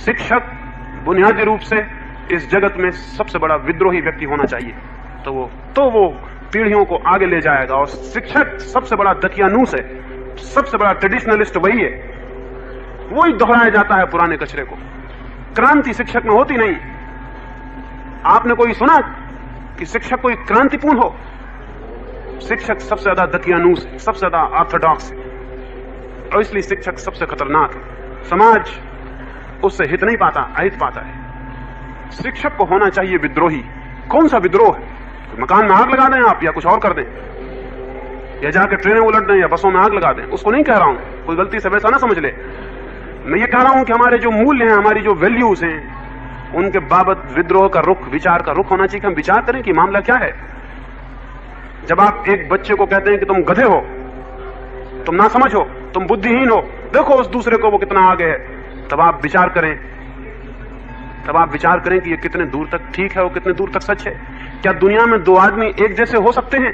शिक्षक बुनियादी रूप से इस जगत में सबसे बड़ा विद्रोही व्यक्ति होना चाहिए, तो वो पीढ़ियों को आगे ले जाएगा। और शिक्षक सबसे बड़ा दकियानूस है, सबसे बड़ा ट्रेडिशनलिस्ट वही है, वही दोहराया जाता है पुराने कचरे को। क्रांति शिक्षक में होती नहीं। आपने कोई सुना कि शिक्षक कोई क्रांतिपूर्ण हो? शिक्षक सबसे ज्यादा दकियानूस है, सबसे ज्यादा ऑर्थोडॉक्स है, और इसलिए शिक्षक सबसे खतरनाक है। समाज उससे हित नहीं पाता, अहित पाता है। शिक्षक को होना चाहिए विद्रोही। कौन सा विद्रोह है? मकान में आग लगा दें आप, या कुछ और कर दें, या जाकर ट्रेनें उलट दें, या बसों में आग लगा दें, उसको नहीं कह रहा हूं, कोई गलती से वैसा ना समझ ले। मैं ये कह रहा हूं कि हमारे जो मूल्य हैं, हमारी जो वैल्यूज हैं, उनके बाबत विद्रोह का रुख, विचार का रुख होना चाहिए कि हम विचार करें कि मामला क्या है। जब आप एक बच्चे को कहते हैं कि तुम गधे हो, तुम ना समझ हो, तुम बुद्धिहीन हो, देखो उस दूसरे को वो कितना आगे है, तब आप विचार करें, कि ये कितने दूर तक ठीक है और कितने दूर तक सच है। क्या दुनिया में दो आदमी एक जैसे हो सकते हैं?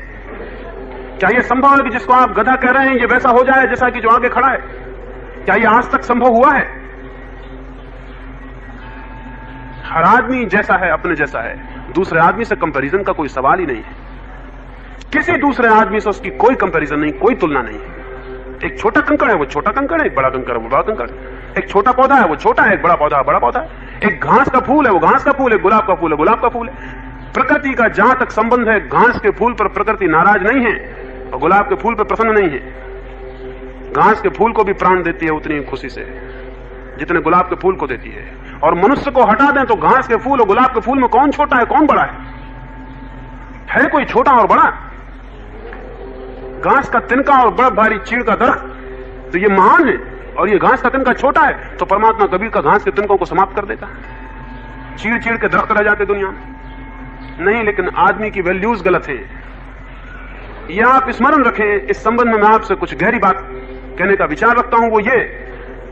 क्या ये संभव है कि जिसको आप गधा कह रहे हैं ये वैसा हो जाए जैसा कि जो आगे खड़ा है? क्या ये आज तक संभव हुआ है? हर आदमी जैसा है, अपने जैसा है, दूसरे आदमी से कंपैरिजन का कोई सवाल ही नहीं है। किसी दूसरे आदमी से उसकी कोई कंपैरिजन नहीं, कोई तुलना नहीं है। एक छोटा कंकड़ है वो छोटा कंकड़ है, एक बड़ा कंकड़ है वो बड़ा कंकड़ है, एक छोटा पौधा है वो छोटा है, एक बड़ा पौधा है बड़ा पौधा है, एक घास का फूल है वो घास का फूल है, गुलाब का फूल है गुलाब का फूल है। प्रकृति का जहां तक संबंध है, घास के फूल पर प्रकृति नाराज नहीं है और गुलाब के फूल पर प्रसन्न नहीं है। घास के फूल को भी प्राण देती है उतनी खुशी से जितने गुलाब के फूल को देती है। और मनुष्य को हटा दें तो घास के फूल और गुलाब के फूल में कौन छोटा है कौन बड़ा है कोई छोटा और बड़ा? घास का तिनका और बड़ा भारी चीड़ का दरख्त, तो ये महान है, और ये घास का तिनका छोटा है, तो परमात्मा कबीर का घास के तिनकों को समाप्त कर देगा। चीड़ चीड़ के दरख्त रह जाते दुनिया में। नहीं, लेकिन आदमी की वैल्यूज गलत है। यह आप स्मरण रखें। इस संबंध में मैं आपसे कुछ गहरी बात कहने का विचार रखता हूं, वो ये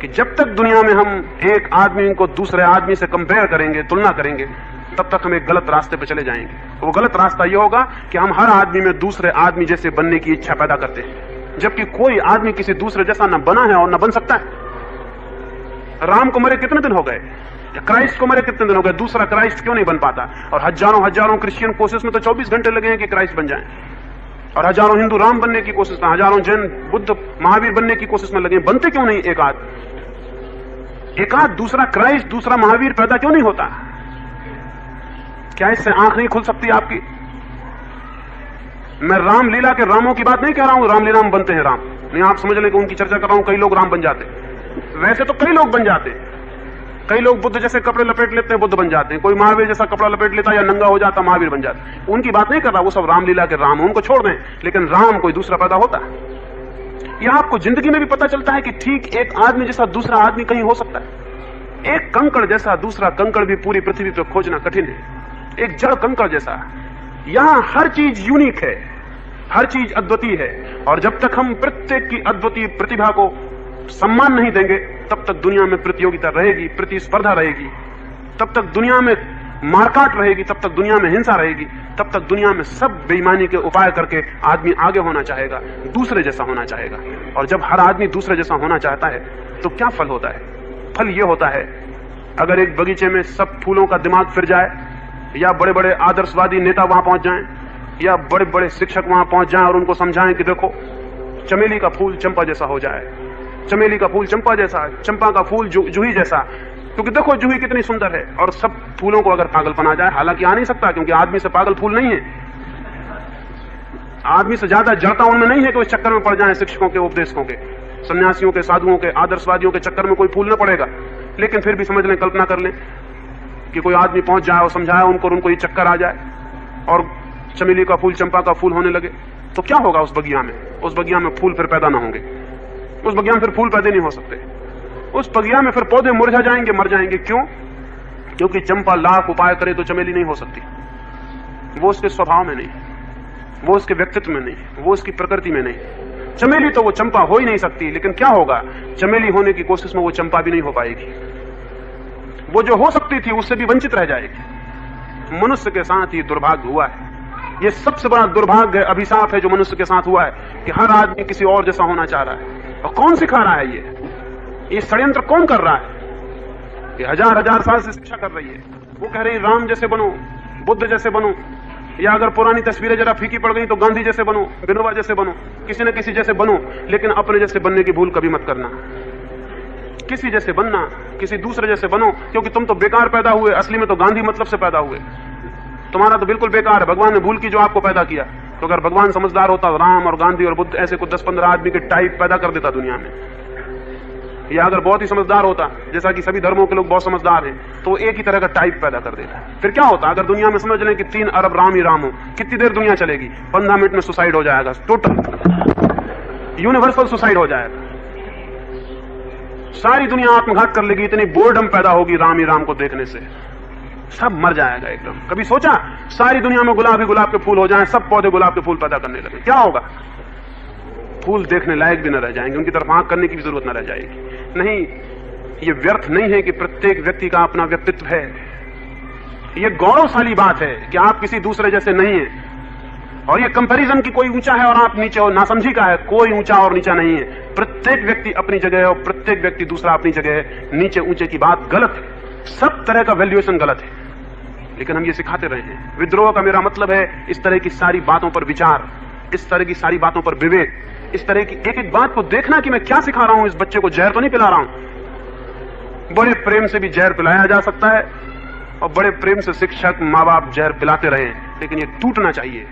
कि जब तक दुनिया में हम एक आदमी को दूसरे आदमी से कंपेयर करेंगे, तुलना करेंगे, तब तक हम एक गलत रास्ते पर चले जाएंगे। वो गलत रास्ता यह होगा कि हम हर आदमी में दूसरे आदमी जैसे बनने की इच्छा पैदा करते हैं, जबकि कोई आदमी किसी दूसरे जैसा न बना है और न बन सकता है। राम को मरे कितने दिन हो गए, क्राइस्ट को मरे कितने दिन हो गए, दूसरा क्राइस्ट क्यों नहीं बन पाता? और हजारों हजारों क्रिश्चियन कोशिश में तो 24 घंटे लगे हैं कि क्राइस्ट बन जाए, और हजारों हिंदू राम बनने की कोशिश में, हजारों जैन बुद्ध महावीर बनने की कोशिश में लगे। बनते क्यों नहीं एक आध दूसरा क्राइस्ट, दूसरा महावीर पैदा क्यों नहीं होता? क्या इससे आंख नहीं खुल सकती आपकी? मैं रामलीला के रामों की बात नहीं कह रहा हूं, रामलीला में बनते हैं राम नहीं, आप समझ लें कि उनकी चर्चा कर रहा हूं। कई लोग राम बन जाते, वैसे तो कई लोग बन जाते। कई लोग बुद्ध जैसे कपड़े लपेट लेते हैं, बुद्ध बन जाते हैं। कोई महावीर जैसा कपड़ा लपेट लेता या नंगा हो जाता, महावीर बन जाता। उनकी बात नहीं कर रहा, वो सब रामलीला के राम, उनको छोड़ दें। लेकिन राम कोई दूसरा पैदा होता है। यह आपको जिंदगी में भी पता चलता है कि ठीक एक आदमी जैसा दूसरा आदमी कहीं हो सकता है। एक कंकड़ जैसा दूसरा कंकड़ भी पूरी पृथ्वी पर खोजना कठिन है। एक जड़ कंकड़ जैसा। यहां हर चीज यूनिक है, हर चीज अद्वितीय है, और जब तक हम प्रत्येक की अद्वितीय प्रतिभा को सम्मान नहीं देंगे, तब तक दुनिया में प्रतियोगिता रहेगी, प्रतिस्पर्धा रहेगी, तब तक दुनिया में मारकाट रहेगी, तब तक दुनिया में हिंसा रहेगी, तब तक दुनिया में सब बेईमानी के उपाय करके आदमी आगे होना चाहेगा, दूसरे जैसा होना चाहेगा। और जब हर आदमी दूसरे जैसा होना चाहता है तो क्या फल होता है? फल यह होता है, अगर एक बगीचे में सब फूलों का दिमाग फिर जाए, या बड़े बड़े आदर्शवादी नेता वहां पहुंच जाएं, या बड़े बड़े शिक्षक वहां पहुंच जाएं और उनको समझाएं कि देखो चमेली का फूल चंपा जैसा हो जाए, चमेली का फूल चंपा जैसा, चंपा का फूल जूही जैसा, क्योंकि देखो जूही कितनी सुंदर है। और सब फूलों को अगर पागलपन आ जाए, हालांकि आ नहीं सकता क्योंकि आदमी से पागल फूल नहीं है, आदमी से ज्यादा जड़ता उनमें नहीं है कि उस चक्कर में पड़ जाए शिक्षकों के, उपदेशकों के, सन्यासियों के, साधुओं के, आदर्शवादियों के चक्कर में कोई फूल न पड़ेगा। लेकिन फिर भी समझ लें, कल्पना कर लें कि कोई आदमी पहुंच जाए और समझाए उनको ये चक्कर आ जाए और चमेली का फूल चंपा का फूल होने लगे, तो क्या होगा उस बगिया में? उस बगिया में फूल फिर पैदा ना होंगे, उस बगिया में फिर फूल पैदा नहीं हो सकते, उस बगिया में फिर पौधे मुरझा जाएंगे, मर जाएंगे। क्यों? क्योंकि चंपा लाख उपाय करे तो चमेली नहीं हो सकती। वो उसके स्वभाव में नहीं, वो उसके व्यक्तित्व में नहीं, वो उसकी प्रकृति में नहीं। चमेली तो वो चंपा हो ही नहीं सकती। लेकिन क्या होगा? चमेली होने की कोशिश में वो चंपा भी नहीं हो पाएगी, वो जो हो सकती थी उससे भी वंचित रह जाएगी। मनुष्य के साथ ये दुर्भाग्य हुआ है, ये सबसे बड़ा दुर्भाग्य, अभिशाप है जो मनुष्य के साथ हुआ है कि हर आदमी किसी और जैसा होना चाह रहा है। और कौन सिखा रहा है? ये षड्यंत्र कौन कर रहा है? करके, हजार हजार साल से शिक्षा कर रही है। वो कह रही राम जैसे बनो, बुद्ध जैसे बनो, या अगर पुरानी तस्वीरें जरा फीकी पड़ गई तो गांधी जैसे बनो, विनोबा जैसे बनो, किसी न किसी जैसे बनो, लेकिन अपने जैसे बनने की भूल कभी मत करना। किसी जैसे बनना, किसी दूसरे जैसे बनो, क्योंकि तुम तो बेकार पैदा हुए, असली में तो गांधी मतलब से पैदा हुए। तुम्हारा तो बिल्कुल बेकार है, भगवान ने भूल की जो आपको पैदा किया। तो अगर भगवान समझदार होता, राम और गांधी और बुद्ध ऐसे कुछ 10-15 आदमी के टाइप पैदा कर देता दुनिया में। या अगर बहुत ही समझदार होता, जैसा कि सभी धर्मों के लोग बहुत समझदार हैं, तो एक ही तरह का टाइप पैदा कर देता। फिर क्या होता अगर दुनिया में समझ लें कि 3 अरब राम ही राम हो, कितनी देर दुनिया चलेगी? 15 मिनट में सुसाइड हो जाएगा, टोटल यूनिवर्सल सुसाइड हो जाएगा। सारी दुनिया आत्मघात कर लेगी, इतनी बोर्डम पैदा होगी राम ही राम को देखने से, सब मर जाएगा एकदम। कभी सोचा सारी दुनिया में गुलाब ही गुलाब के फूल हो जाएं, सब पौधे गुलाब के फूल पैदा करने लगे, क्या होगा? फूल देखने लायक भी न रह जाएंगे, उनकी तरफ आंख करने की भी जरूरत न रह जाएगी। नहीं, ये व्यर्थ नहीं है कि प्रत्येक व्यक्ति का अपना व्यक्तित्व है। ये गौरवशाली बात है कि आप किसी दूसरे जैसे नहीं है। और ये कंपैरिजन की कोई ऊंचा है और आप नीचे हो, नासमझी का है। कोई ऊंचा और नीचा नहीं है, प्रत्येक व्यक्ति अपनी जगह है और प्रत्येक व्यक्ति दूसरा अपनी जगह है। नीचे ऊंचे की बात गलत है, सब तरह का वैल्यूएशन गलत है, लेकिन हम ये सिखाते रहे हैं। विद्रोह का मेरा मतलब है इस तरह की सारी बातों पर विचार, इस तरह की सारी बातों पर विवेक, इस तरह की एक एक बात को देखना कि मैं क्या सिखा रहा हूं। इस बच्चे को जहर तो नहीं पिला रहा हूं। बड़े प्रेम से भी जहर पिलाया जा सकता है और बड़े प्रेम से शिक्षक माँ बाप जहर पिलाते रहे, लेकिन ये टूटना चाहिए।